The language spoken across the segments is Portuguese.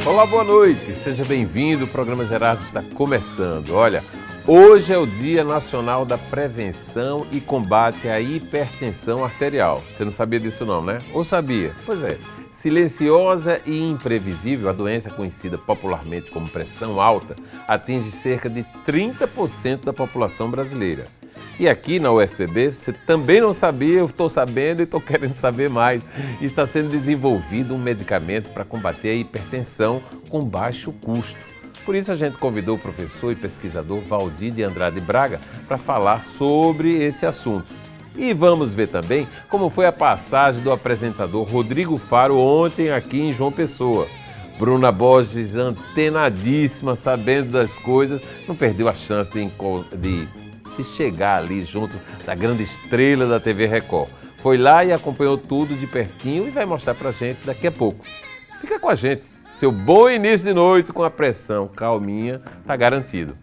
Olá, boa noite, seja bem-vindo, o programa Gerardo está começando. Olha, hoje é o Dia Nacional da Prevenção e Combate à Hipertensão Arterial. Você não sabia disso não, né? Ou sabia? Pois é, silenciosa e imprevisível, a doença conhecida popularmente como pressão alta atinge cerca de 30% da população brasileira. E aqui na UFPB, você também não sabia, eu estou sabendo e estou querendo saber mais. Está sendo desenvolvido um medicamento para combater a hipertensão com baixo custo. Por isso a gente convidou o professor e pesquisador Valdir de Andrade Braga para falar sobre esse assunto. E vamos ver também como foi a passagem do apresentador Rodrigo Faro ontem aqui em João Pessoa. Bruna Borges, antenadíssima, sabendo das coisas, não perdeu a chance de se chegar ali junto da grande estrela da TV Record. Foi lá e acompanhou tudo de pertinho e vai mostrar pra gente daqui a pouco. Fica com a gente. Seu bom início de noite com a pressão calminha tá garantido.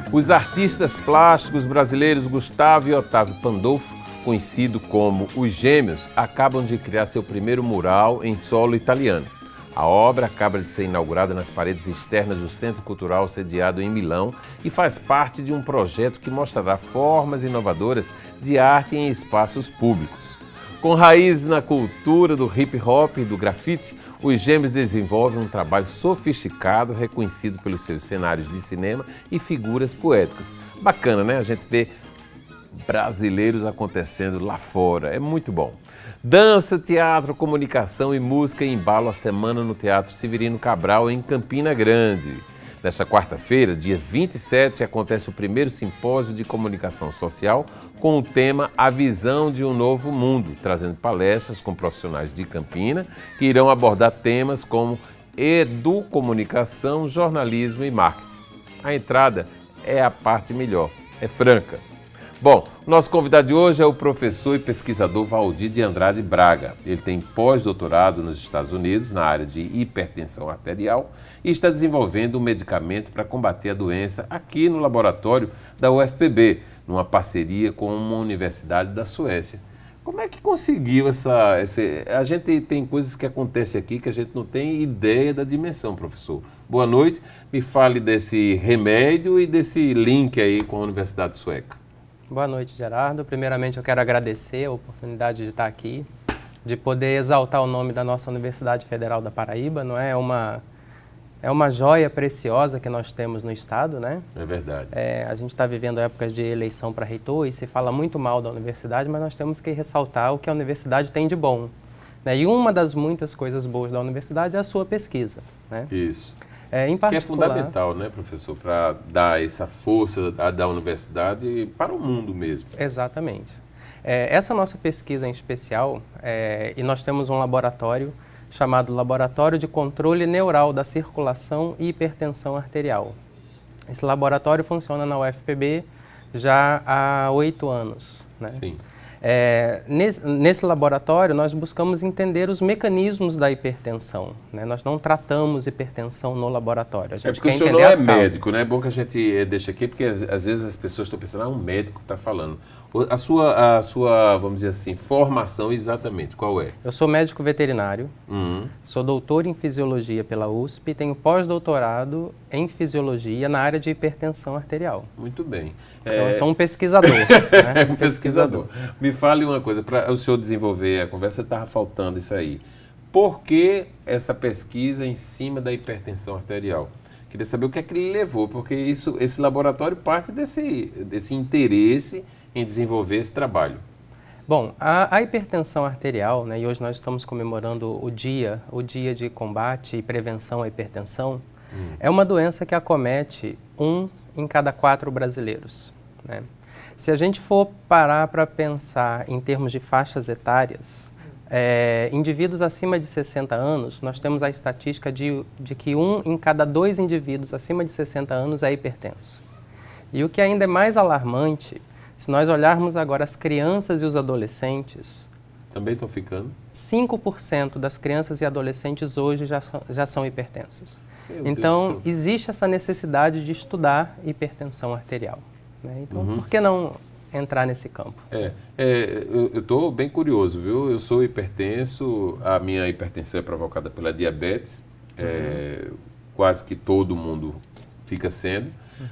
Os artistas plásticos brasileiros Gustavo e Otávio Pandolfo, conhecido como Os Gêmeos, acabam de criar seu primeiro mural em solo italiano. A obra acaba de ser inaugurada nas paredes externas do Centro Cultural sediado em Milão e faz parte de um projeto que mostrará formas inovadoras de arte em espaços públicos. Com raízes na cultura do hip hop e do grafite, Os Gêmeos desenvolvem um trabalho sofisticado, reconhecido pelos seus cenários de cinema e figuras poéticas. Bacana, né? A gente vê brasileiros acontecendo lá fora, é muito bom. Dança, teatro, comunicação e música embalam a semana no Teatro Severino Cabral, em Campina Grande. Nesta quarta-feira, dia 27, acontece o primeiro simpósio de comunicação social com o tema A Visão de um Novo Mundo, trazendo palestras com profissionais de Campina que irão abordar temas como educomunicação, jornalismo e marketing. A entrada é a parte melhor, é franca. Bom, nosso convidado de hoje é o professor e pesquisador Valdir de Andrade Braga. Ele tem pós-doutorado nos Estados Unidos na área de hipertensão arterial e está desenvolvendo um medicamento para combater a doença aqui no laboratório da UFPB, numa parceria com uma universidade da Suécia. Como é que conseguiu A gente tem coisas que acontecem aqui que a gente não tem ideia da dimensão, professor. Boa noite, me fale desse remédio e desse link aí com a Universidade Sueca. Boa noite, Gerardo. Primeiramente, eu quero agradecer a oportunidade de estar aqui, de poder exaltar o nome da nossa Universidade Federal da Paraíba. Não é uma joia preciosa que nós temos no estado, né? É verdade. A gente está vivendo épocas de eleição para reitor e se fala muito mal da universidade, mas nós temos que ressaltar o que a universidade tem de bom, né? E uma das muitas coisas boas da universidade é a sua pesquisa, né? Isso. Em particular, que é fundamental, né, professor, para dar essa força da universidade para o mundo mesmo. Exatamente. Essa nossa pesquisa em especial, e nós temos um laboratório chamado Laboratório de Controle Neural da Circulação e Hipertensão Arterial. Esse laboratório funciona na UFPB já há 8 anos, né? Sim. Nesse laboratório, nós buscamos entender os mecanismos da hipertensão, né? Nós não tratamos hipertensão no laboratório. A gente porque quer o senhor entender não é as médico, né? É bom que a gente deixe aqui, porque às vezes as pessoas estão pensando, um médico está falando. A sua, vamos dizer assim, formação exatamente, qual é? Eu sou médico veterinário, sou doutor em fisiologia pela USP e tenho pós-doutorado em fisiologia na área de hipertensão arterial. Muito bem. Então, eu sou um pesquisador. Né? Um pesquisador. Me fale uma coisa, para o senhor desenvolver a conversa, estava faltando isso aí. Por que essa pesquisa em cima da hipertensão arterial? Queria saber o que é que ele levou, porque esse laboratório parte desse interesse em desenvolver esse trabalho. Bom, a hipertensão arterial, né, e hoje nós estamos comemorando o dia de combate e prevenção à hipertensão, é uma doença que acomete 1 em cada 4 brasileiros, né? Se a gente for parar para pensar em termos de faixas etárias, indivíduos acima de 60 anos, nós temos a estatística de que 1 em cada 2 indivíduos acima de 60 anos é hipertenso. E o que ainda é mais alarmante, se nós olharmos agora as crianças e os adolescentes... Também estão ficando? 5% das crianças e adolescentes hoje já são hipertensas. Então, existe essa necessidade de estudar hipertensão arterial, né? Então, por que não entrar nesse campo? Eu estou bem curioso, viu? Eu sou hipertenso, a minha hipertensão é provocada pela diabetes, quase que todo mundo fica sendo,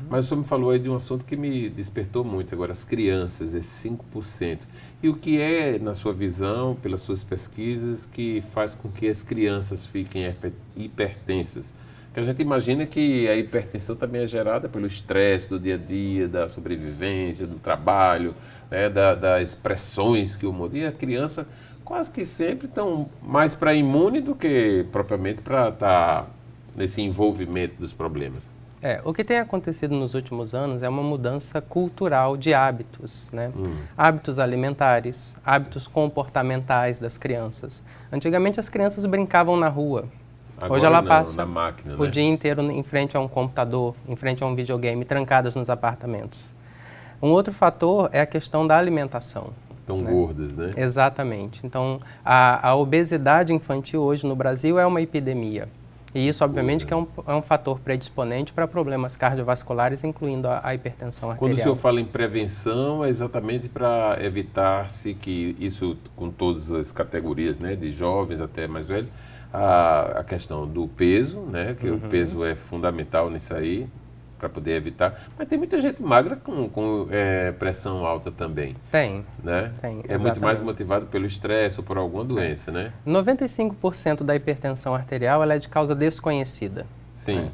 mas o senhor me falou aí de um assunto que me despertou muito agora, as crianças, esses 5%. E o que é, na sua visão, pelas suas pesquisas, que faz com que as crianças fiquem hipertensas? Porque a gente imagina que a hipertensão também é gerada pelo estresse do dia a dia, da sobrevivência, do trabalho, né, das pressões que o mundo... E a criança quase que sempre estão mais para imune do que propriamente para estar nesse envolvimento dos problemas. O que tem acontecido nos últimos anos é uma mudança cultural de hábitos, né? Hábitos alimentares, hábitos comportamentais das crianças. Antigamente as crianças brincavam na rua. Agora Hoje ela não, passa na máquina, o né? dia inteiro em frente a um computador, em frente a um videogame, trancadas nos apartamentos. Um outro fator é a questão da alimentação. Estão gordas, né? Exatamente. Então, a obesidade infantil hoje no Brasil é uma epidemia. E isso, obviamente, que é um fator predisponente para problemas cardiovasculares, incluindo a hipertensão arterial. Quando o senhor fala em prevenção, é exatamente para evitar-se que isso, com todas as categorias, né, de jovens até mais velhos, a questão do peso, né, que o peso é fundamental nisso aí, para poder evitar. Mas tem muita gente magra com pressão alta também. Tem, né? tem. É muito mais motivado pelo estresse ou por alguma doença, né? 95% da hipertensão arterial ela é de causa desconhecida. Sim.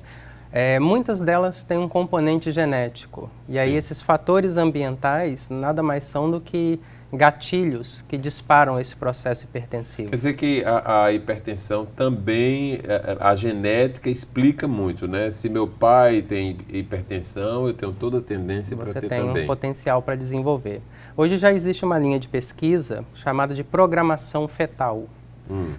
Muitas delas têm um componente genético. E aí esses fatores ambientais nada mais são do que gatilhos que disparam esse processo hipertensivo. Quer dizer que a hipertensão também, a genética explica muito, né? Se meu pai tem hipertensão, eu tenho toda a tendência para ter também. Você tem um potencial para desenvolver. Hoje já existe uma linha de pesquisa chamada de programação fetal.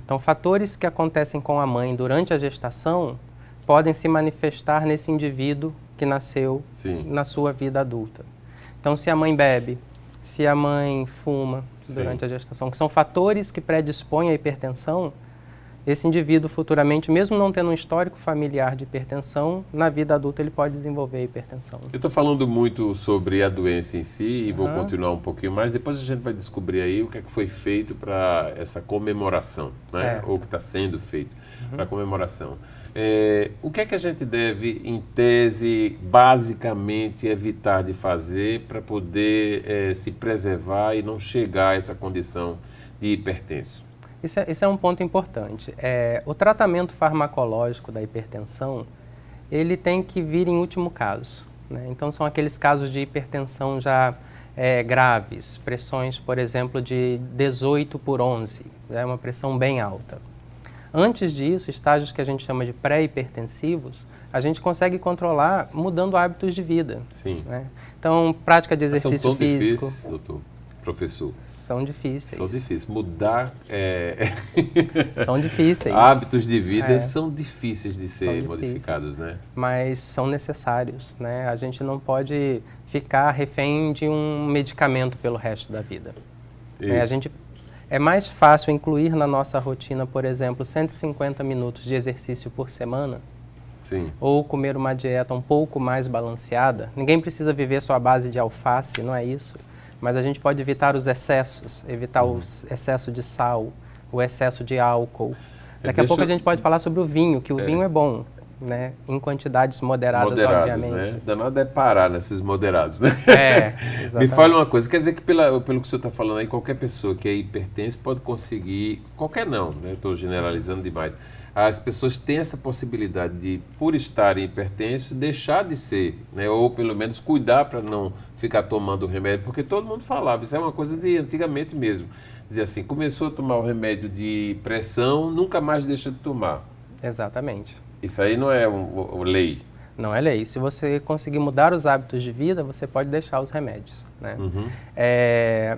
Então, fatores que acontecem com a mãe durante a gestação podem se manifestar nesse indivíduo que nasceu na sua vida adulta. Então, se a mãe bebe, se a mãe fuma durante a gestação, que são fatores que predispõem à hipertensão, esse indivíduo futuramente, mesmo não tendo um histórico familiar de hipertensão, na vida adulta ele pode desenvolver a hipertensão. Eu estou falando muito sobre a doença em si e vou continuar um pouquinho mais. Depois a gente vai descobrir aí o que é que foi feito para essa comemoração, né? Ou o que está sendo feito para a comemoração. O que é que a gente deve, em tese, basicamente evitar de fazer para poder se preservar e não chegar a essa condição de hipertenso? Isso é um ponto importante. O tratamento farmacológico da hipertensão, ele tem que vir em último caso, né? Então, são aqueles casos de hipertensão já graves, pressões, por exemplo, de 18/11, já é uma pressão bem alta. Antes disso, estágios que a gente chama de pré-hipertensivos, a gente consegue controlar mudando hábitos de vida. Sim. Né? Então, prática de exercício físico. São difíceis, doutor, professor? São difíceis. São difíceis. Mudar são difíceis. Hábitos de vida são difíceis de ser modificados, né? Mas são necessários, né? A gente não pode ficar refém de um medicamento pelo resto da vida. É mais fácil incluir na nossa rotina, por exemplo, 150 minutos de exercício por semana, ou comer uma dieta um pouco mais balanceada. Ninguém precisa viver só à base de alface, não é isso. Mas a gente pode evitar os excessos, evitar o excesso de sal, o excesso de álcool. Daqui a pouco a gente pode falar sobre o vinho, que o vinho é bom, né? Em quantidades moderadas, obviamente. Né? Danado é parar nesses moderados, né? Exatamente. Me fale uma coisa, quer dizer que pelo que o senhor está falando aí, qualquer pessoa que é hipertensa pode conseguir, qualquer não, né? Estou generalizando demais. As pessoas têm essa possibilidade de, por estarem hipertensos, deixar de ser, né? Ou pelo menos cuidar para não ficar tomando o remédio, porque todo mundo falava, isso é uma coisa de antigamente mesmo. Dizia assim, começou a tomar o remédio de pressão, nunca mais deixa de tomar. Exatamente. Isso aí não é lei. Não é lei. Se você conseguir mudar os hábitos de vida, você pode deixar os remédios, né?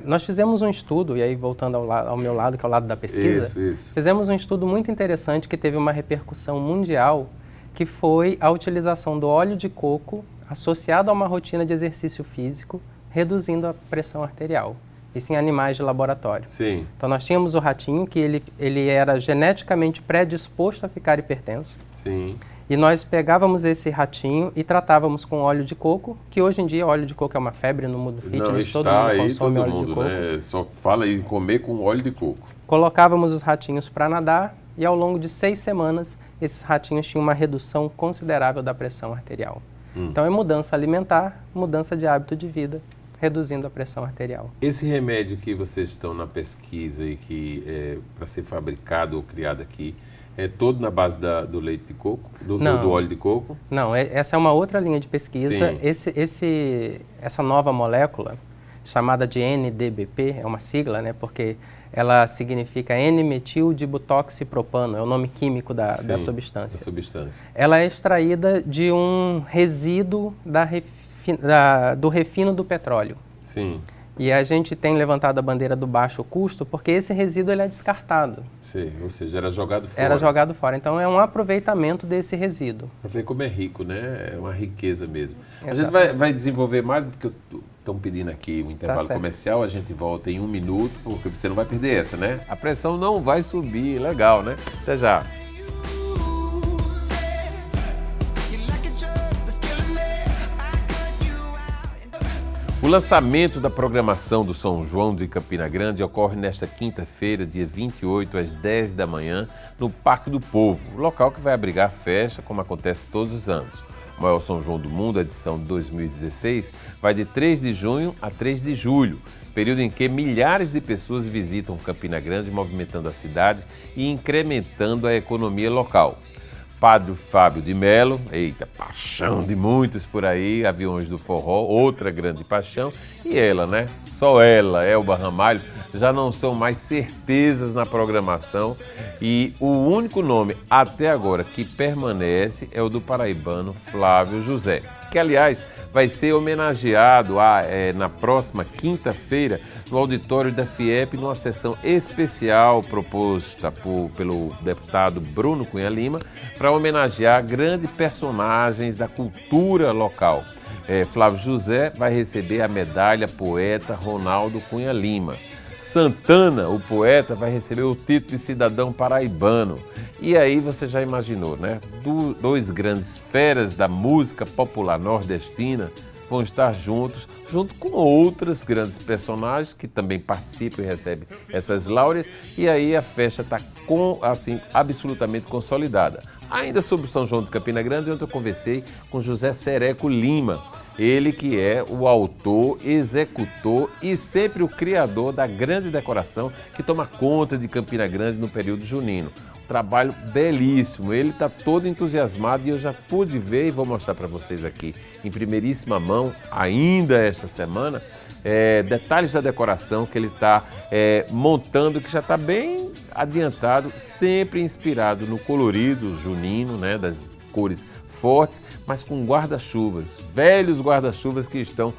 Nós fizemos um estudo, e aí voltando ao meu lado, que é o lado da pesquisa, fizemos um estudo muito interessante que teve uma repercussão mundial, que foi a utilização do óleo de coco associado a uma rotina de exercício físico, reduzindo a pressão arterial. Isso em animais de laboratório. Sim. Então nós tínhamos o ratinho, que ele era geneticamente predisposto a ficar hipertenso. Sim. E nós pegávamos esse ratinho e tratávamos com óleo de coco, que hoje em dia óleo de coco é uma febre no mundo fitness, todo mundo consome óleo de coco. Né? Só fala em comer com óleo de coco. Colocávamos os ratinhos para nadar e ao longo de 6 semanas, esses ratinhos tinham uma redução considerável da pressão arterial. Então é mudança alimentar, mudança de hábito de vida, reduzindo a pressão arterial. Esse remédio que vocês estão na pesquisa e que é para ser fabricado ou criado aqui, é todo na base do leite de coco, do óleo de coco? Não, essa é uma outra linha de pesquisa. Essa nova molécula, chamada de NDBP, é uma sigla, né, porque ela significa N-metildibutoxipropano, é o nome químico da substância. Ela é extraída de um resíduo do refino do petróleo. Sim. E a gente tem levantado a bandeira do baixo custo porque esse resíduo ele é descartado. Sim, ou seja, era jogado fora. Era jogado fora. Então é um aproveitamento desse resíduo. Para ver como é rico, né? É uma riqueza mesmo. Exato. A gente vai desenvolver mais, porque estão pedindo aqui um intervalo comercial, a gente volta em 1 minuto, porque você não vai perder essa, né? A pressão não vai subir, legal, né? Até já. O lançamento da programação do São João de Campina Grande ocorre nesta quinta-feira, dia 28, às 10 da manhã, no Parque do Povo, local que vai abrigar a festa, como acontece todos os anos. O maior São João do mundo, edição de 2016, vai de 3 de junho a 3 de julho, período em que milhares de pessoas visitam Campina Grande, movimentando a cidade e incrementando a economia local. Padre Fábio de Melo, eita, paixão de muitos por aí, Aviões do Forró, outra grande paixão, e ela, né? Só ela, Elba Ramalho, já não são mais certezas na programação e o único nome até agora que permanece é o do paraibano Flávio José, que aliás vai ser homenageado na próxima quinta-feira no auditório da FIEP, numa sessão especial proposta pelo deputado Bruno Cunha Lima para homenagear grandes personagens da cultura local. Flávio José vai receber a medalha Poeta Ronaldo Cunha Lima. Santana, o poeta, vai receber o título de cidadão paraibano. E aí você já imaginou, né? Dois grandes feras da música popular nordestina vão estar juntos, junto com outras grandes personagens que também participam e recebem essas láureas. E aí a festa está absolutamente consolidada. Ainda sobre o São João de Campina Grande, ontem eu conversei com José Sereco Lima. Ele que é o autor, executor e sempre o criador da grande decoração que toma conta de Campina Grande no período junino. Um trabalho belíssimo, ele está todo entusiasmado e eu já pude ver e vou mostrar para vocês aqui em primeiríssima mão, ainda esta semana, detalhes da decoração que ele está montando, que já está bem adiantado, sempre inspirado no colorido junino, né, das cores fortes, mas com guarda-chuvas, velhos guarda-chuvas que estão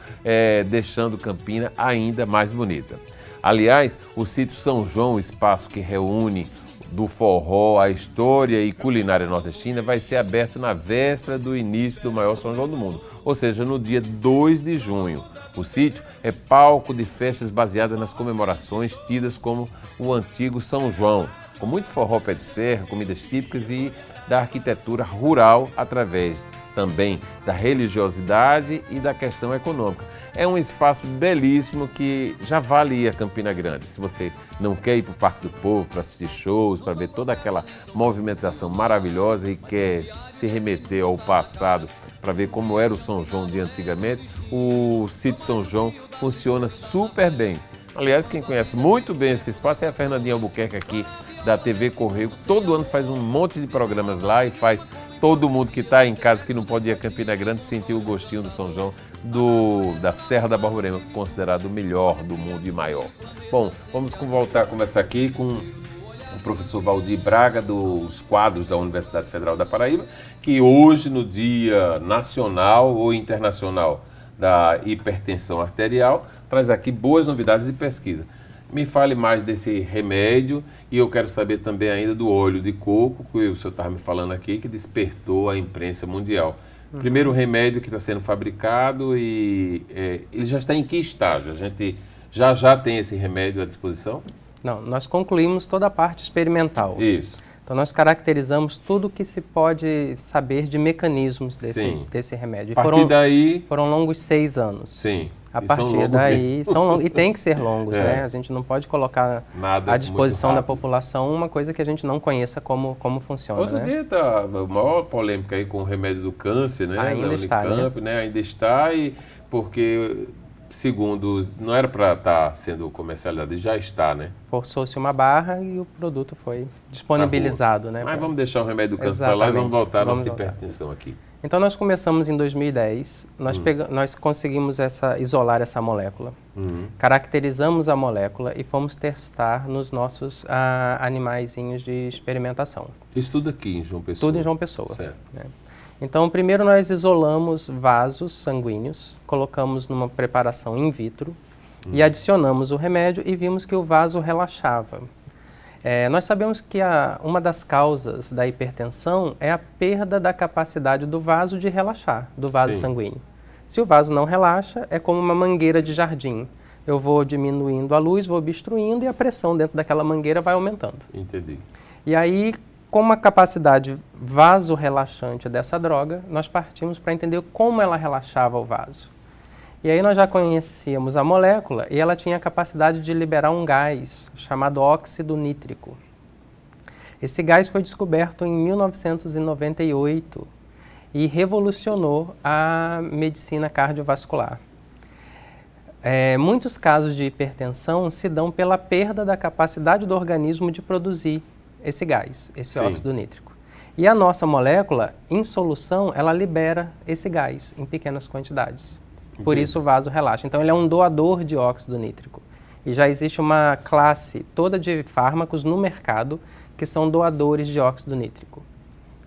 deixando Campina ainda mais bonita. Aliás, o sítio São João, o espaço que reúne do forró, a história e culinária nordestina, vai ser aberto na véspera do início do maior São João do mundo, ou seja, no dia 2 de junho. O sítio é palco de festas baseadas nas comemorações tidas como o antigo São João, com muito forró pé de serra, comidas típicas e da arquitetura rural através também da religiosidade e da questão econômica. É um espaço belíssimo que já vale ir a Campina Grande. Se você não quer ir para o Parque do Povo para assistir shows, para ver toda aquela movimentação maravilhosa e quer se remeter ao passado para ver como era o São João de antigamente, o sítio São João funciona super bem. Aliás, quem conhece muito bem esse espaço é a Fernandinha Albuquerque aqui da TV Correio. Todo ano faz um monte de programas lá e faz todo mundo que está em casa, que não pode ir a Campina Grande, sentir o gostinho do São João da Serra da Borborema, considerado o melhor do mundo e maior. Bom, vamos voltar a conversar aqui com o professor Valdir Braga, dos quadros da Universidade Federal da Paraíba, que hoje, no Dia Nacional ou Internacional da Hipertensão Arterial, traz aqui boas novidades de pesquisa. Me fale mais desse remédio e eu quero saber também ainda do óleo de coco, que o senhor estava me falando aqui, que despertou a imprensa mundial. Primeiro remédio que está sendo fabricado e ele já está em que estágio? A gente já tem esse remédio à disposição? Não, nós concluímos toda a parte experimental. Isso. Então, nós caracterizamos tudo que se pode saber de mecanismos desse remédio. A partir daí... Foram longos 6 anos. Sim. A partir daí, são longos, e tem que ser longos, né? A gente não pode colocar à disposição da população uma coisa que a gente não conheça como funciona. Outro dia tá a maior polêmica aí com o remédio do câncer, né? Ainda está, né? Ainda está, porque, segundo, não era para estar sendo comercializado, já está, né? Forçou-se uma barra e o produto foi disponibilizado, né? Mas vamos deixar o remédio do câncer para lá e vamos voltar à nossa hipertensão aqui. Então, nós começamos em 2010, nós conseguimos isolar essa molécula, caracterizamos a molécula e fomos testar nos nossos animaizinhos de experimentação. Isso tudo aqui em João Pessoa? Tudo em João Pessoa. Certo. Né? Então, primeiro nós isolamos vasos sanguíneos, colocamos numa preparação in vitro e adicionamos o remédio e vimos que o vaso relaxava. Nós sabemos que uma das causas da hipertensão é a perda da capacidade do vaso de relaxar, do vaso sanguíneo. Se o vaso não relaxa, é como uma mangueira de jardim. Eu vou diminuindo a luz, vou obstruindo e a pressão dentro daquela mangueira vai aumentando. Entendi. E aí, com a capacidade vasorelaxante dessa droga, nós partimos para entender como ela relaxava o vaso. E aí nós já conhecíamos a molécula e ela tinha a capacidade de liberar um gás chamado óxido nítrico. Esse gás foi descoberto em 1998 e revolucionou a medicina cardiovascular. Muitos casos de hipertensão se dão pela perda da capacidade do organismo de produzir esse gás, esse óxido nítrico. E a nossa molécula, em solução, ela libera esse gás em pequenas quantidades. Por isso o vaso relaxa. Então ele é um doador de óxido nítrico. E já existe uma classe toda de fármacos no mercado que são doadores de óxido nítrico.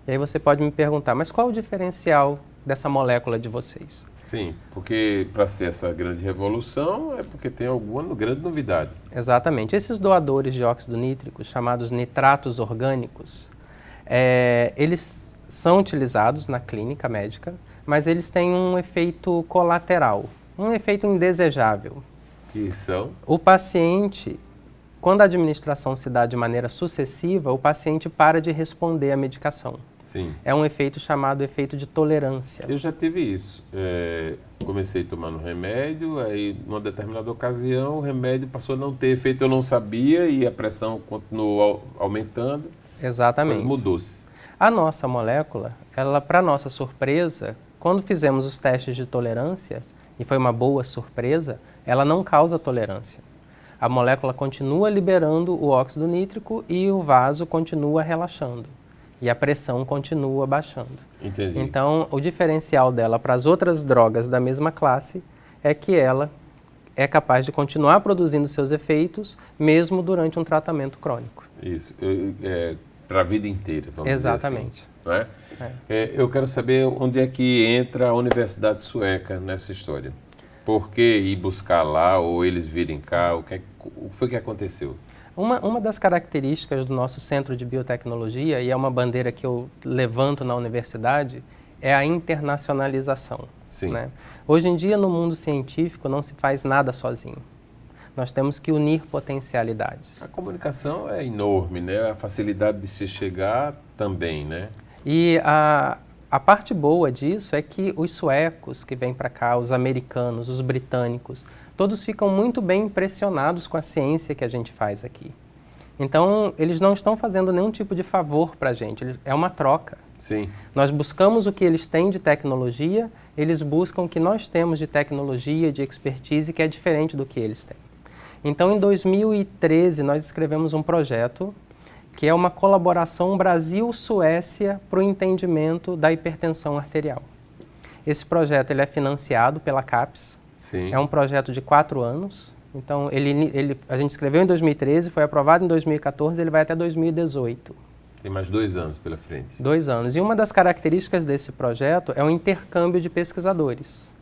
E aí você pode me perguntar, mas qual o diferencial dessa molécula de vocês? Sim, porque para ser essa grande revolução é porque tem alguma grande novidade. Exatamente. Esses doadores de óxido nítrico, chamados nitratos orgânicos, eles são utilizados na clínica médica, mas eles têm um efeito colateral, um efeito indesejável. Que são? O paciente, quando a administração se dá de maneira sucessiva, o paciente para de responder à medicação. Sim. É um efeito chamado efeito de tolerância. Eu já tive isso. Comecei tomando remédio, aí numa determinada ocasião o remédio passou a não ter efeito, eu não sabia e a pressão continuou aumentando. Exatamente. Mas mudou-se. A nossa molécula, ela, para nossa surpresa, quando fizemos os testes de tolerância, e foi uma boa surpresa, ela não causa tolerância. A molécula continua liberando o óxido nítrico e o vaso continua relaxando. E a pressão continua baixando. Entendi. Então, o diferencial dela para as outras drogas da mesma classe é que ela é capaz de continuar produzindo seus efeitos mesmo durante um tratamento crônico. Isso. Para a vida inteira, vamos Exatamente. dizer assim. Não é? Eu quero saber onde é que entra a Universidade Sueca nessa história. Por que ir buscar lá ou eles virem cá? O que foi que aconteceu? Uma das características do nosso Centro de Biotecnologia, e é uma bandeira que eu levanto na universidade, é a internacionalização. Sim. Né? Hoje em dia, no mundo científico, não se faz nada sozinho. Nós temos que unir potencialidades. A comunicação é enorme, né? A facilidade de se chegar também, né? E a parte boa disso é que os suecos que vêm para cá, os americanos, os britânicos, todos ficam muito bem impressionados com a ciência que a gente faz aqui. Então, eles não estão fazendo nenhum tipo de favor para a gente, é uma troca. Sim. Nós buscamos o que eles têm de tecnologia, eles buscam o que nós temos de tecnologia, de expertise, que é diferente do que eles têm. Então, em 2013, nós escrevemos um projeto que é uma colaboração Brasil-Suécia para o entendimento da hipertensão arterial. Esse projeto ele é financiado pela CAPES. Sim. É um projeto de 4 anos. Então, a gente escreveu em 2013, foi aprovado em 2014, ele vai até 2018. Tem mais 2 anos pela frente. 2 anos. E uma das características desse projeto é o intercâmbio de pesquisadores.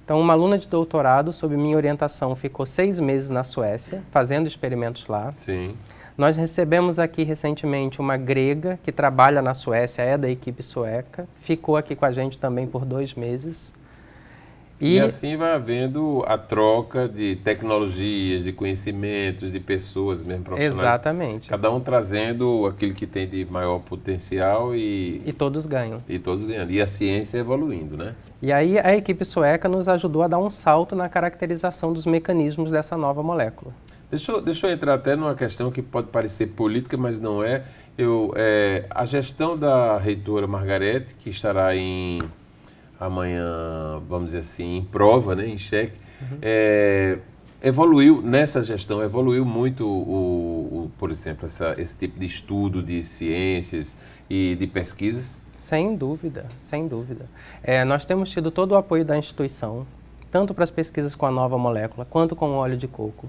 Então, uma aluna de doutorado, sob minha orientação, ficou 6 meses na Suécia, fazendo experimentos lá. Sim. Nós recebemos aqui recentemente uma grega que trabalha na Suécia, é da equipe sueca, ficou aqui com a gente também por 2 meses. E assim vai havendo a troca de tecnologias, de conhecimentos, de pessoas, mesmo profissionais. Exatamente. Cada um trazendo aquilo que tem de maior potencial e todos ganham. E todos ganhando. E a ciência evoluindo, né? E aí a equipe sueca nos ajudou a dar um salto na caracterização dos mecanismos dessa nova molécula. Deixa eu entrar até numa questão que pode parecer política, mas não é. A gestão da reitora Margarete, que estará amanhã, vamos dizer assim, em prova, né, em xeque, evoluiu nessa gestão, evoluiu muito, por exemplo, esse tipo de estudo de ciências e de pesquisas? Sem dúvida, sem dúvida. Nós temos tido todo o apoio da instituição, tanto para as pesquisas com a nova molécula, quanto com o óleo de coco.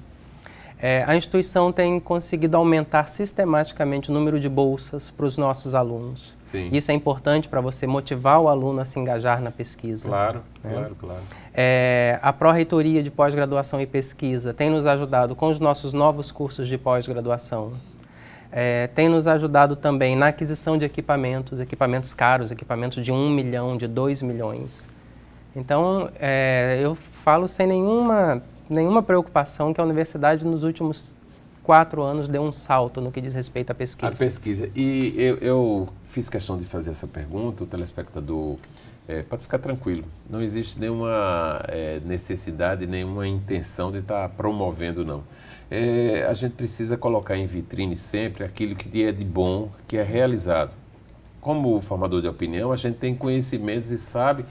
A instituição tem conseguido aumentar sistematicamente o número de bolsas para os nossos alunos. Sim. Isso é importante para você motivar o aluno a se engajar na pesquisa. Claro. A Pró-Reitoria de Pós-Graduação e Pesquisa tem nos ajudado com os nossos novos cursos de pós-graduação. Tem nos ajudado também na aquisição de equipamentos caros, equipamentos de 1 milhão, de 2 milhões. Então, eu falo sem nenhuma preocupação que a universidade nos últimos 4 anos deu um salto no que diz respeito à pesquisa. A pesquisa. E eu fiz questão de fazer essa pergunta, o telespectador pode ficar tranquilo. Não existe nenhuma necessidade, nenhuma intenção de estar promovendo, não. A gente precisa colocar em vitrine sempre aquilo que é de bom, que é realizado. Como formador de opinião, a gente tem conhecimentos e sabe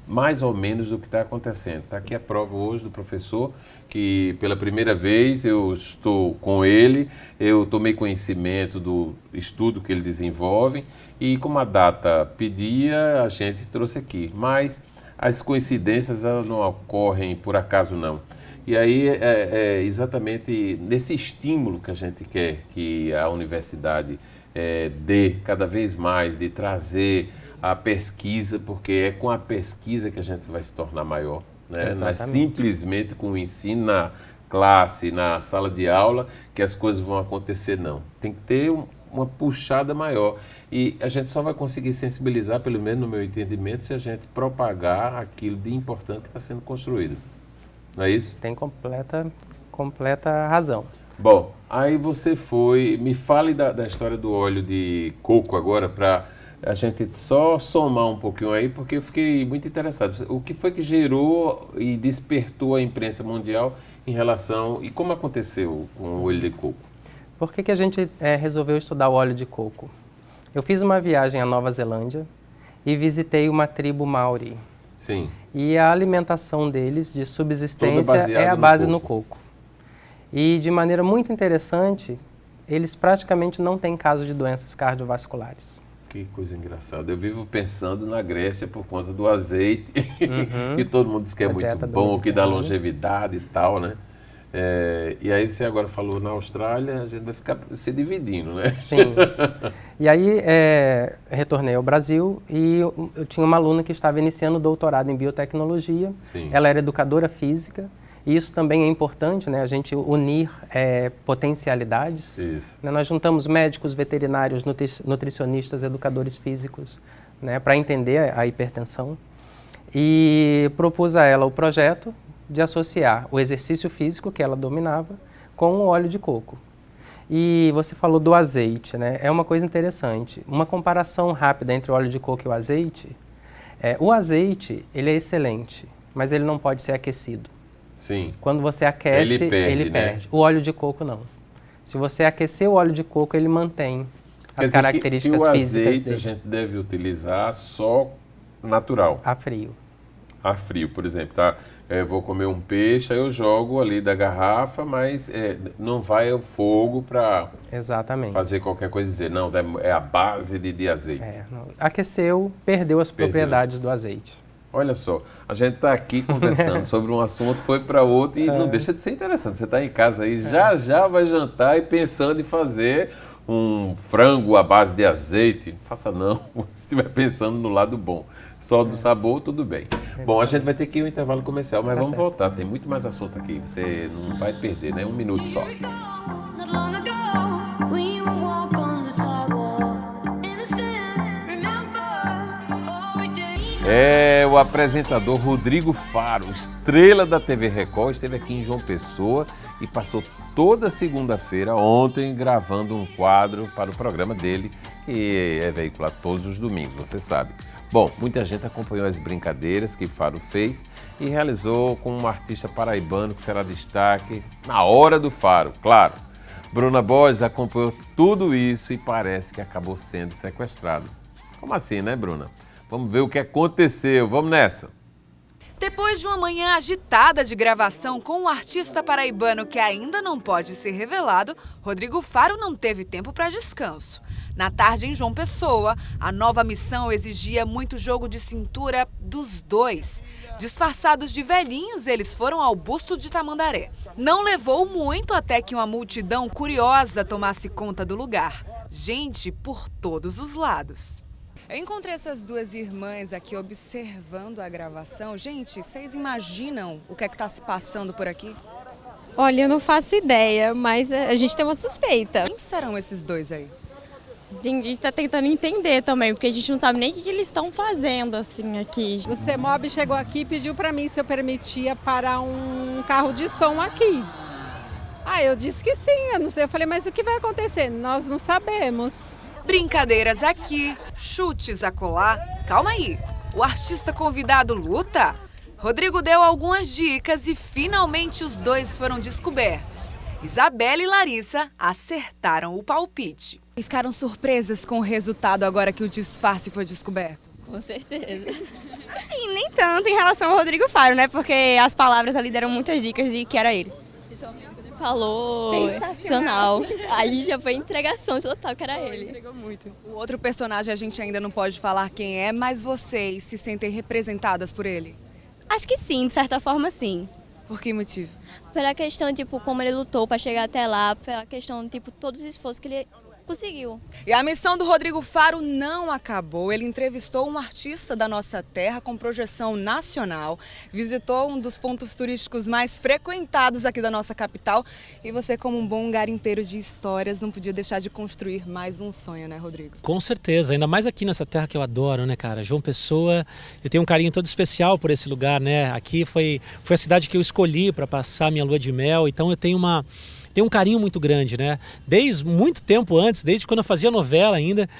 mais ou menos do que está acontecendo. Está aqui a prova hoje do professor, que pela primeira vez eu estou com ele, eu tomei conhecimento do estudo que ele desenvolve e como a data pedia, a gente trouxe aqui. Mas as coincidências elas não ocorrem por acaso não. E aí é exatamente nesse estímulo que a gente quer que a universidade dê cada vez mais, de trazer a pesquisa, porque é com a pesquisa que a gente vai se tornar maior. Né? Não é simplesmente com o ensino na classe, na sala de aula, que as coisas vão acontecer, não. Tem que ter uma puxada maior. E a gente só vai conseguir sensibilizar, pelo menos no meu entendimento, se a gente propagar aquilo de importante que está sendo construído. Não é isso? Tem completa razão. Bom, aí você me fale da história do óleo de coco agora, para a gente só somar um pouquinho aí, porque eu fiquei muito interessado. O que foi que gerou e despertou a imprensa mundial em relação, e como aconteceu com o óleo de coco? Por que a gente resolveu estudar o óleo de coco? Eu fiz uma viagem à Nova Zelândia e visitei uma tribo Maori. Sim. E a alimentação deles de subsistência é a base no coco. E de maneira muito interessante, eles praticamente não têm caso de doenças cardiovasculares. Que coisa engraçada. Eu vivo pensando na Grécia por conta do azeite, que todo mundo diz que é muito bom, que dá longevidade e tal, né? E aí você agora falou na Austrália, a gente vai ficar se dividindo, né? Sim. E aí retornei ao Brasil e eu tinha uma aluna que estava iniciando o doutorado em biotecnologia. Sim. Ela era educadora física. E isso também é importante, né? A gente unir potencialidades. Isso. Né? Nós juntamos médicos, veterinários, nutricionistas, educadores físicos, né? Para entender a hipertensão. E propus a ela o projeto de associar o exercício físico que ela dominava com o óleo de coco. E você falou do azeite, né? É uma coisa interessante. Uma comparação rápida entre o óleo de coco e o azeite. O azeite, ele é excelente, mas ele não pode ser aquecido. Sim. Quando você aquece, ele perde. Né? O óleo de coco não. Se você aquecer o óleo de coco, ele mantém as características físicas dele. O azeite a gente deve utilizar só natural. A frio. A frio, por exemplo, tá? Vou comer um peixe, aí eu jogo ali da garrafa, mas não vai ao fogo para fazer qualquer coisa e dizer, não, é a base de azeite. Aqueceu, perdeu as propriedades do azeite. Olha só, a gente está aqui conversando sobre um assunto, foi para outro e não deixa de ser interessante. Você está em casa aí, já vai jantar e pensando em fazer um frango à base de azeite. Não faça não, se estiver pensando no lado bom. Só do sabor, tudo bem. Bom, a gente vai ter que ir ao intervalo comercial, mas vamos voltar. Tem muito mais assunto aqui, você não vai perder, né? 1 minuto só. Olha, o apresentador Rodrigo Faro, estrela da TV Record, esteve aqui em João Pessoa e passou toda segunda-feira, ontem, gravando um quadro para o programa dele, que é veiculado todos os domingos, você sabe. Bom, muita gente acompanhou as brincadeiras que Faro fez e realizou com um artista paraibano que será destaque na hora do Faro, claro. Bruna Borges acompanhou tudo isso e parece que acabou sendo sequestrado. Como assim, né, Bruna? Vamos ver o que aconteceu. Vamos nessa. Depois de uma manhã agitada de gravação com um artista paraibano que ainda não pode ser revelado, Rodrigo Faro não teve tempo para descanso. Na tarde, em João Pessoa, a nova missão exigia muito jogo de cintura dos dois. Disfarçados de velhinhos, eles foram ao busto de Tamandaré. Não levou muito até que uma multidão curiosa tomasse conta do lugar. Gente por todos os lados. Eu encontrei essas duas irmãs aqui observando a gravação. Gente, vocês imaginam o que é que está se passando por aqui? Olha, eu não faço ideia, mas a gente tem uma suspeita. Quem serão esses dois aí? A gente está tentando entender também, porque a gente não sabe nem o que eles estão fazendo assim aqui. O CEMOB chegou aqui e pediu para mim se eu permitia parar um carro de som aqui. Eu disse que sim, eu não sei. Eu falei, mas o que vai acontecer? Nós não sabemos. Brincadeiras aqui, chutes acolá. Calma aí, o artista convidado luta? Rodrigo deu algumas dicas e finalmente os dois foram descobertos. Isabela e Larissa acertaram o palpite. E ficaram surpresas com o resultado agora que o disfarce foi descoberto? Com certeza. Assim, nem tanto em relação ao Rodrigo Faro, né? Porque as palavras ali deram muitas dicas de que era ele. Falou, sensacional. Aí já foi entregação total, que era ele. Entregou muito. O outro personagem a gente ainda não pode falar quem é, mas vocês se sentem representadas por ele? Acho que sim, de certa forma sim. Por que motivo? Pela questão, como ele lutou para chegar até lá, pela questão, todos os esforços que ele conseguiu. E a missão do Rodrigo Faro não acabou. Ele entrevistou um artista da nossa terra com projeção nacional, visitou um dos pontos turísticos mais frequentados aqui da nossa capital. E você, como um bom garimpeiro de histórias, não podia deixar de construir mais um sonho, né, Rodrigo? Com certeza, ainda mais aqui nessa terra que eu adoro, né, cara? João Pessoa, eu tenho um carinho todo especial por esse lugar, né? Aqui foi a cidade que eu escolhi para passar minha lua de mel, então eu tenho um carinho muito grande, né? Desde muito tempo antes, desde quando eu fazia novela ainda,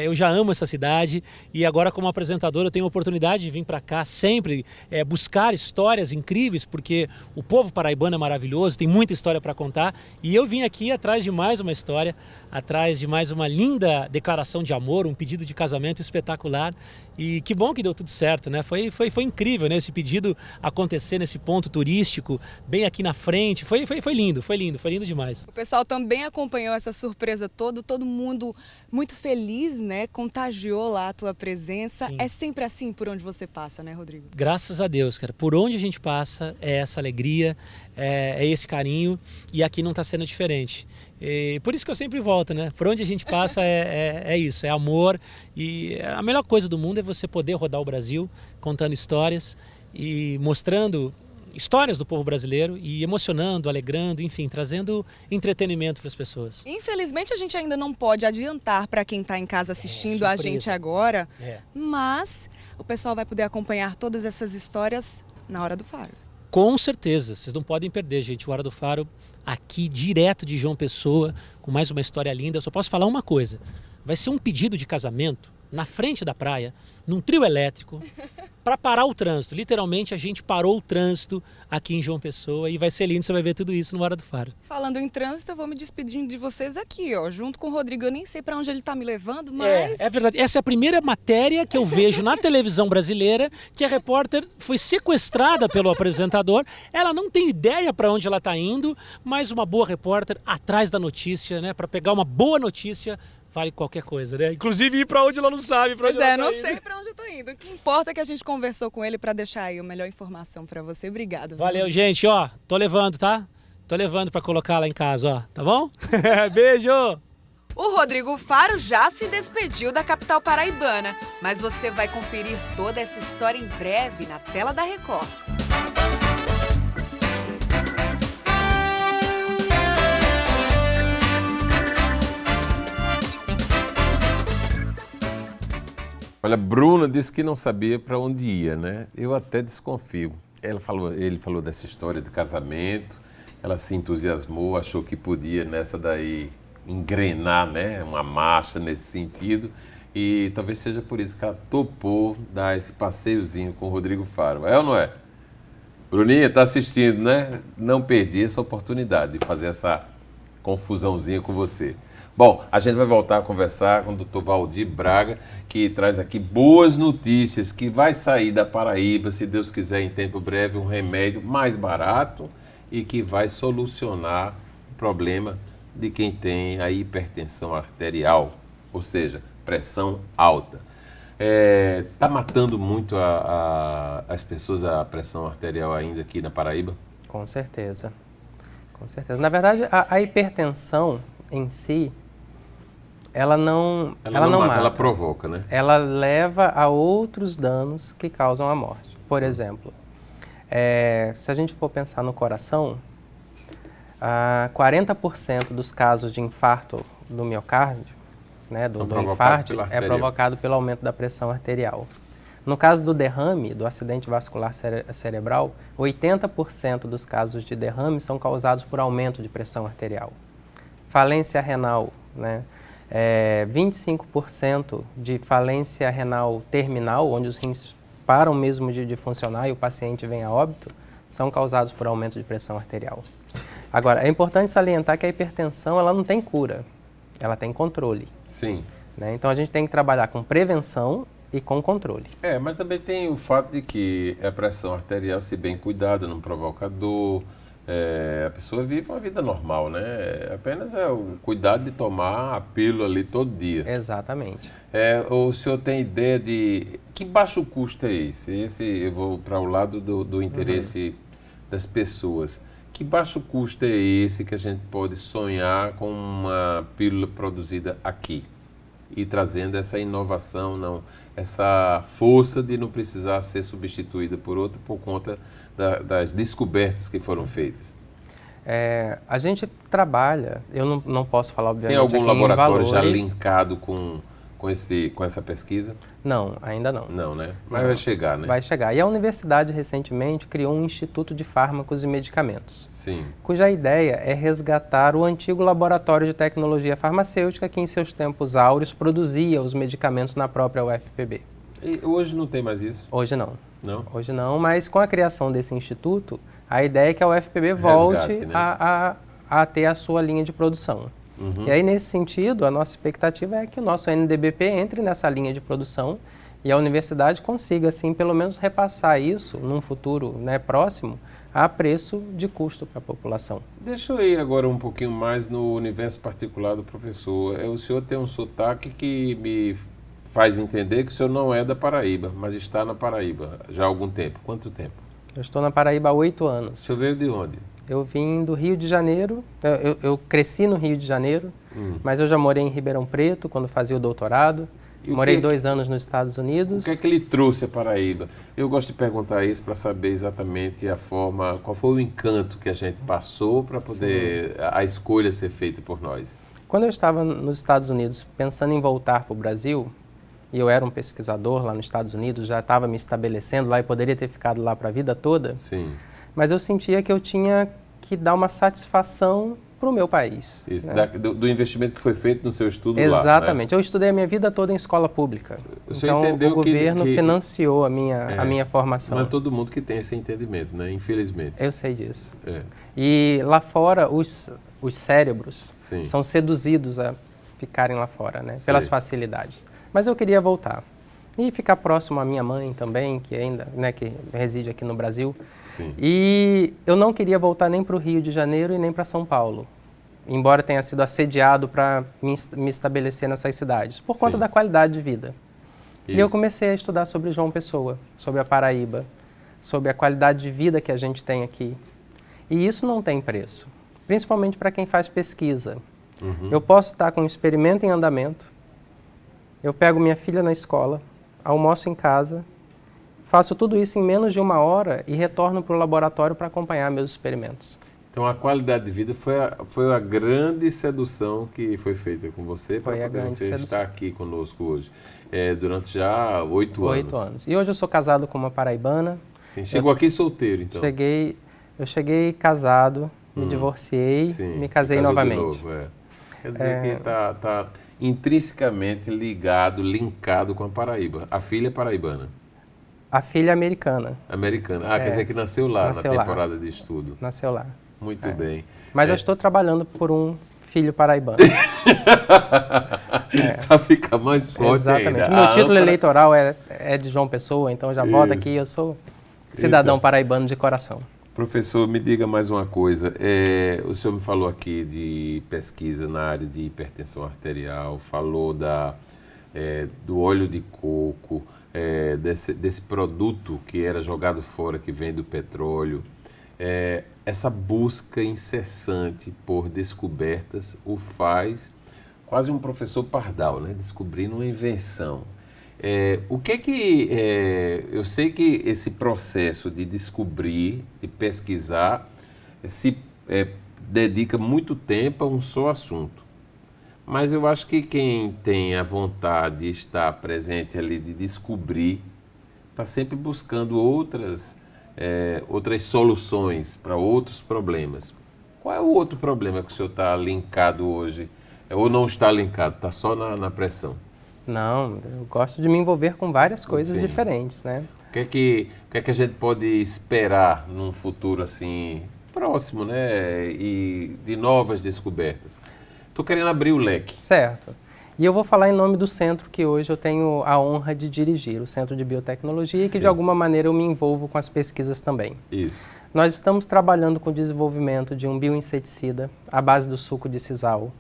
eu já amo essa cidade e agora como apresentador eu tenho a oportunidade de vir para cá sempre buscar histórias incríveis, porque o povo paraibano é maravilhoso, tem muita história para contar e eu vim aqui atrás de mais uma história, atrás de mais uma linda declaração de amor, um pedido de casamento espetacular e que bom que deu tudo certo, né? Foi incrível, né? Esse pedido acontecer nesse ponto turístico, bem aqui na frente, foi lindo demais. O pessoal também acompanhou essa surpresa toda, todo mundo muito feliz, né? Contagiou lá a tua presença. Sim. É sempre assim por onde você passa, né, Rodrigo? Graças a Deus, cara. Por onde a gente passa é essa alegria, é esse carinho e aqui não está sendo diferente. E por isso que eu sempre volto, né? Por onde a gente passa é isso, é amor e a melhor coisa do mundo é você poder rodar o Brasil contando histórias e mostrando histórias do povo brasileiro e emocionando, alegrando, enfim, trazendo entretenimento para as pessoas. Infelizmente a gente ainda não pode adiantar para quem está em casa assistindo a gente agora, mas o pessoal vai poder acompanhar todas essas histórias na Hora do Faro. Com certeza, vocês não podem perder, gente, o Hora do Faro aqui direto de João Pessoa, com mais uma história linda. Eu só posso falar uma coisa, vai ser um pedido de casamento na frente da praia, num trio elétrico, para parar o trânsito. Literalmente a gente parou o trânsito aqui em João Pessoa e vai ser lindo, você vai ver tudo isso no Hora do Faro. Falando em trânsito, eu vou me despedindo de vocês aqui, ó, junto com o Rodrigo. Eu nem sei para onde ele está me levando, mas... É verdade, essa é a primeira matéria que eu vejo na televisão brasileira, que a repórter foi sequestrada pelo apresentador, ela não tem ideia para onde ela está indo, mas uma boa repórter atrás da notícia, né, para pegar uma boa notícia, vale qualquer coisa, né? Inclusive ir para onde ela não sabe. Pois não sei para onde eu tô indo. O que importa é que a gente conversou com ele para deixar aí a melhor informação para você. Obrigado. Valeu, gente. Ó, tô levando, tá? Tô levando para colocar lá em casa, ó. Tá bom? Beijo! O Rodrigo Faro já se despediu da capital paraibana, mas você vai conferir toda essa história em breve na tela da Record. Olha, Bruna disse que não sabia para onde ia, né? Eu até desconfio. Ele falou dessa história de casamento, ela se entusiasmou, achou que podia nessa daí engrenar, né? Uma marcha nesse sentido. E talvez seja por isso que ela topou dar esse passeiozinho com o Rodrigo Faro. É ou não é? Bruninha, está assistindo, né? Não perdi essa oportunidade de fazer essa confusãozinha com você. Bom, a gente vai voltar a conversar com o Dr. Valdir Braga, que traz aqui boas notícias, que vai sair da Paraíba, se Deus quiser, em tempo breve, um remédio mais barato e que vai solucionar o problema de quem tem a hipertensão arterial, ou seja, pressão alta. Está matando muito as pessoas a pressão arterial ainda aqui na Paraíba? Com certeza. Com certeza. Na verdade, a hipertensão em si, ela não mata. Ela provoca, né? Ela leva a outros danos que causam a morte. Por exemplo, se a gente for pensar no coração, 40% dos casos de infarto do miocárdio, né, do infarto, é provocado pelo aumento da pressão arterial. No caso do derrame, do acidente vascular cerebral, 80% dos casos de derrame são causados por aumento de pressão arterial. Falência renal, né? 25% de falência renal terminal, onde os rins param mesmo de funcionar e o paciente vem a óbito, são causados por aumento de pressão arterial. Agora, é importante salientar que a hipertensão ela não tem cura, ela tem controle. Sim. Né? Então a gente tem que trabalhar com prevenção e com controle. Mas também tem o fato de que a pressão arterial, se bem cuidada, não provoca dor, a pessoa vive uma vida normal, né? Apenas o cuidado de tomar a pílula ali todo dia. Exatamente. O senhor tem ideia de que baixo custo é esse? Eu vou para o lado do interesse das pessoas. Que baixo custo é esse que a gente pode sonhar com uma pílula produzida aqui e trazendo essa inovação, essa força de não precisar ser substituída por outra por conta das descobertas que foram feitas? A gente trabalha, eu não posso falar obviamente aqui em valores. Tem algum laboratório já linkado com essa pesquisa? Não, ainda não. Não, né? Mas vai chegar, né? Vai chegar. E a universidade recentemente criou um Instituto de Fármacos e Medicamentos. Sim. Cuja ideia é resgatar o antigo laboratório de tecnologia farmacêutica que em seus tempos áureos produzia os medicamentos na própria UFPB. E hoje não tem mais isso? Hoje não. Não? Hoje não, mas com a criação desse instituto, a ideia é que a UFPB volte né? a ter a sua linha de produção. E aí, nesse sentido, a nossa expectativa é que o nosso NDBP entre nessa linha de produção e a universidade consiga, assim, pelo menos repassar isso num futuro, né, próximo, a preço de custo para a população. Deixa eu ir agora um pouquinho mais no universo particular do professor. O senhor tem um sotaque que me faz entender que o senhor não é da Paraíba, mas está na Paraíba já há algum tempo. Quanto tempo? Eu estou na Paraíba há 8 anos. O senhor veio de onde? Eu vim do Rio de Janeiro, eu cresci no Rio de Janeiro, mas eu já morei em Ribeirão Preto quando fazia o doutorado. Morei 2 anos nos Estados Unidos. O que é que lhe trouxe a Paraíba? Eu gosto de perguntar isso para saber exatamente qual foi o encanto que a gente passou para poder a escolha ser feita por nós. Quando eu estava nos Estados Unidos pensando em voltar para o Brasil, e eu era um pesquisador lá nos Estados Unidos, já estava me estabelecendo lá e poderia ter ficado lá para a vida toda. Sim. Mas eu sentia que eu tinha que dar uma satisfação para o meu país. Isso, né? do investimento que foi feito no seu estudo lá. Exatamente. Né? Eu estudei a minha vida toda em escola pública. Então, o governo financiou a minha formação. Não é todo mundo que tem esse entendimento, né? Infelizmente. Eu sei disso. E lá fora, os cérebros são seduzidos a ficarem lá fora, né? Pelas facilidades. Mas eu queria voltar. E ficar próximo à minha mãe também, que ainda, né, que reside aqui no Brasil. Sim. E eu não queria voltar nem para o Rio de Janeiro e nem para São Paulo, embora tenha sido assediado para me estabelecer nessas cidades, por conta da qualidade de vida. Isso. E eu comecei a estudar sobre João Pessoa, sobre a Paraíba, sobre a qualidade de vida que a gente tem aqui. E isso não tem preço, principalmente para quem faz pesquisa. Eu posso estar com um experimento em andamento, eu pego minha filha na escola, almoço em casa, faço tudo isso em menos de 1 hora e retorno para o laboratório para acompanhar meus experimentos. Então a qualidade de vida foi a grande sedução que foi feita com você para poder você estar aqui conosco hoje. Durante já 8 anos. 8 anos. E hoje eu sou casado com uma paraibana. Sim, chegou aqui solteiro, então. Eu cheguei casado, me divorciei, me casei novamente. De novo, Quer dizer que está intrinsecamente linkado com a Paraíba. A filha é paraibana. A filha é americana. Americana. Quer dizer que nasceu lá na temporada de estudo. Nasceu lá. Muito bem. Mas eu estou trabalhando por um filho paraibano. Para ficar mais forte Exatamente. ainda. Meu título eleitoral é de João Pessoa, então já voto aqui, eu sou cidadão paraibano de coração. Professor, me diga mais uma coisa. O senhor me falou aqui de pesquisa na área de hipertensão arterial, falou do óleo de coco, desse produto que era jogado fora, que vem do petróleo. Essa busca incessante por descobertas o faz quase um professor pardal, né? Descobrindo uma invenção. O que é que... eu sei que esse processo de descobrir e pesquisar se dedica muito tempo a um só assunto. Mas eu acho que quem tem a vontade de estar presente ali, de descobrir, está sempre buscando outras soluções para outros problemas. Qual é o outro problema que o senhor está linkado hoje? Ou não está linkado, está só na pressão? Não, eu gosto de me envolver com várias coisas diferentes, né? O que é que a gente pode esperar num futuro assim próximo, né? E de novas descobertas? Estou querendo abrir o leque. Certo. E eu vou falar em nome do centro que hoje eu tenho a honra de dirigir, o Centro de Biotecnologia, e que de alguma maneira eu me envolvo com as pesquisas também. Isso. Nós estamos trabalhando com o desenvolvimento de um bioinseticida à base do suco de sisal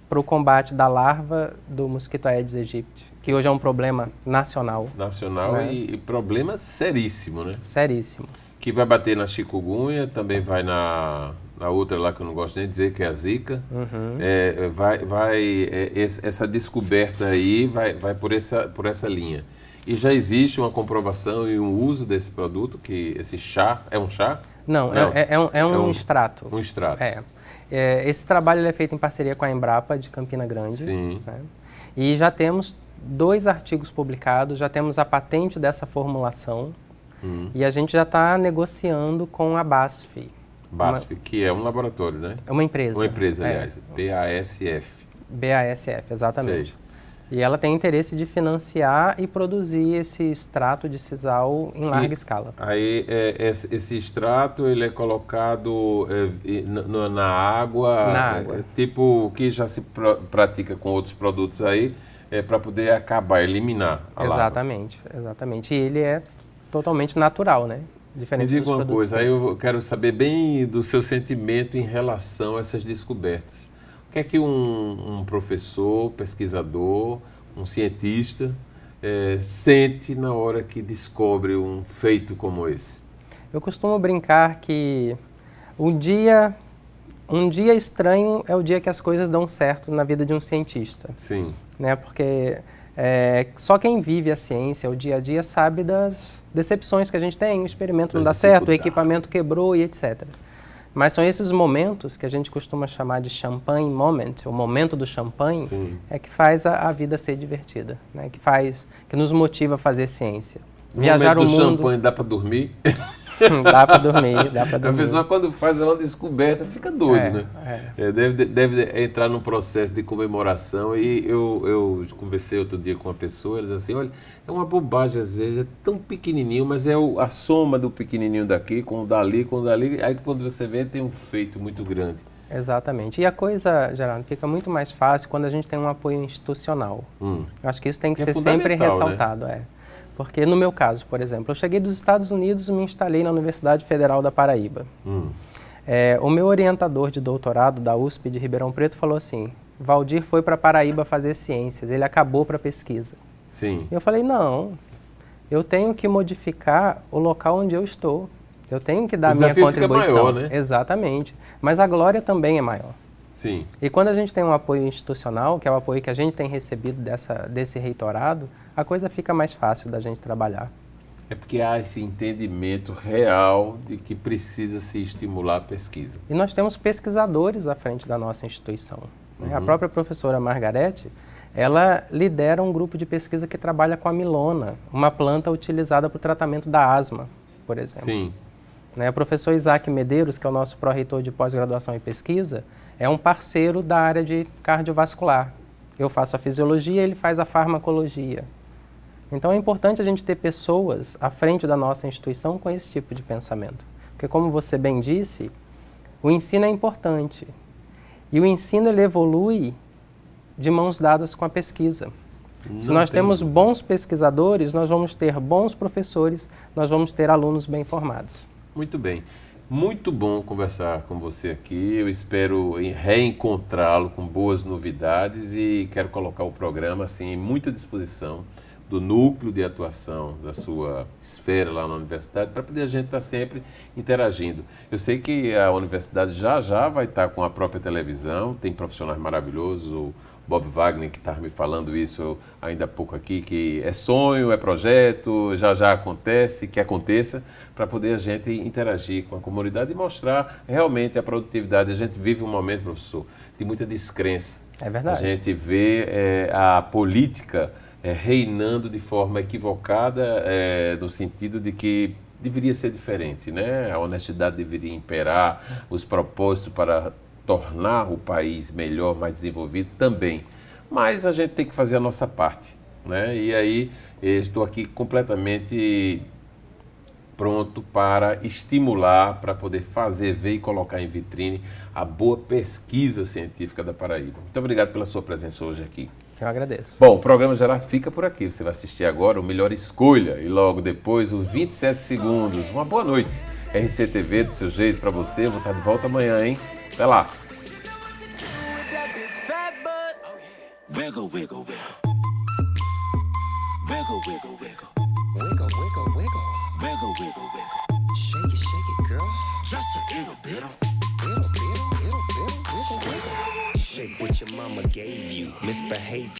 para o combate da larva do mosquito Aedes aegypti, que hoje é um problema nacional. Nacional, né? E problema seríssimo, né? Seríssimo. Que vai bater na chikungunya, também vai na outra lá que eu não gosto nem de dizer, que é a Zika. Essa descoberta aí vai por essa linha. E já existe uma comprovação e um uso desse produto, que esse chá, é um chá? Não. É um extrato. Um extrato. Esse trabalho ele é feito em parceria com a Embrapa de Campina Grande. Sim. Né? E já temos 2 artigos publicados, já temos a patente dessa formulação e a gente já está negociando com a BASF. BASF, que é um laboratório, né? É uma empresa. Uma empresa, aliás. BASF. BASF, exatamente. Sei. E ela tem interesse de financiar e produzir esse extrato de sisal em larga escala. Aí esse extrato ele é colocado na água, tipo o que já se pratica com outros produtos aí, para poder acabar, eliminar a exatamente. E ele é totalmente natural, né? Diferente Me diga dos uma produtos coisa, aí eu quero saber bem do seu sentimento em relação a essas descobertas. O que é que um professor, pesquisador, um cientista sente na hora que descobre um feito como esse? Eu costumo brincar que um dia estranho é o dia que as coisas dão certo na vida de um cientista. Sim. Né? Porque só quem vive a ciência, o dia a dia, sabe das decepções que a gente tem. O experimento não dá certo, o equipamento quebrou e etc. Mas são esses momentos que a gente costuma chamar de champagne moment, o momento do champanhe, que faz a vida ser divertida, né? Que nos motiva a fazer ciência. Viajar o mundo... do champanhe dá para dormir? Dá para dormir. A pessoa quando faz uma descoberta fica doido, né? Deve entrar num processo de comemoração e eu conversei outro dia com uma pessoa, eles assim, olha, é uma bobagem às vezes, é tão pequenininho, mas é a soma do pequenininho daqui com o dali, aí quando você vê tem um feito muito grande. Exatamente. E a coisa, Gerardo, fica muito mais fácil quando a gente tem um apoio institucional. Acho que isso tem que ser sempre ressaltado, né? Porque no meu caso, por exemplo, eu cheguei dos Estados Unidos e me instalei na Universidade Federal da Paraíba. O meu orientador de doutorado da USP de Ribeirão Preto falou assim, Valdir foi para Paraíba fazer ciências, ele acabou para pesquisa. Sim. Eu falei, não, eu tenho que modificar o local onde eu estou. Eu tenho que dar a minha contribuição. Fica maior, né? Exatamente. Mas a glória também é maior. Sim. E quando a gente tem um apoio institucional, que é o apoio que a gente tem recebido desse reitorado, a coisa fica mais fácil da gente trabalhar. É porque há esse entendimento real de que precisa se estimular a pesquisa. E nós temos pesquisadores à frente da nossa instituição. Né? A própria professora Margarete, ela lidera um grupo de pesquisa que trabalha com a milona, uma planta utilizada para o tratamento da asma, por exemplo. Sim. Né? O professor Isaac Medeiros, que é o nosso pró-reitor de pós-graduação em pesquisa, é um parceiro da área de cardiovascular. Eu faço a fisiologia, ele faz a farmacologia. Então é importante a gente ter pessoas à frente da nossa instituição com esse tipo de pensamento. Porque como você bem disse, o ensino é importante. E o ensino ele evolui de mãos dadas com a pesquisa. Se nós temos bons pesquisadores, nós vamos ter bons professores, nós vamos ter alunos bem formados. Muito bem. Muito bom conversar com você aqui. Eu espero reencontrá-lo com boas novidades e quero colocar o programa assim, em muita disposição do núcleo de atuação da sua esfera lá na universidade, para poder a gente estar sempre interagindo. Eu sei que a universidade já vai estar com a própria televisão, tem profissionais maravilhosos, o Bob Wagner que estava me falando isso ainda há pouco aqui, que é sonho, é projeto, já acontece, que aconteça, para poder a gente interagir com a comunidade e mostrar realmente a produtividade. A gente vive um momento, professor, de muita descrença. É verdade. A gente vê a política reinando de forma equivocada, no sentido de que deveria ser diferente, né? A honestidade deveria imperar, os propósitos para tornar o país melhor, mais desenvolvido também. Mas a gente tem que fazer a nossa parte, né? E aí estou aqui completamente pronto para estimular, para poder fazer, ver e colocar em vitrine a boa pesquisa científica da Paraíba. Muito obrigado pela sua presença hoje aqui. Eu agradeço. Bom, o programa geral fica por aqui. Você vai assistir agora o Melhor Escolha e logo depois o 27 Segundos. Uma boa noite. RCTV do seu jeito para você. Eu vou estar de volta amanhã, hein? Até lá. Wiggle, wiggle, wiggle. Wiggle, wiggle, wiggle. Wiggle, wiggle, wiggle. Wiggle, wiggle, wiggle. Shake it, girl. Just a little bit. Little, wiggle, wiggle. Shake what your mama gave you. Misbehave.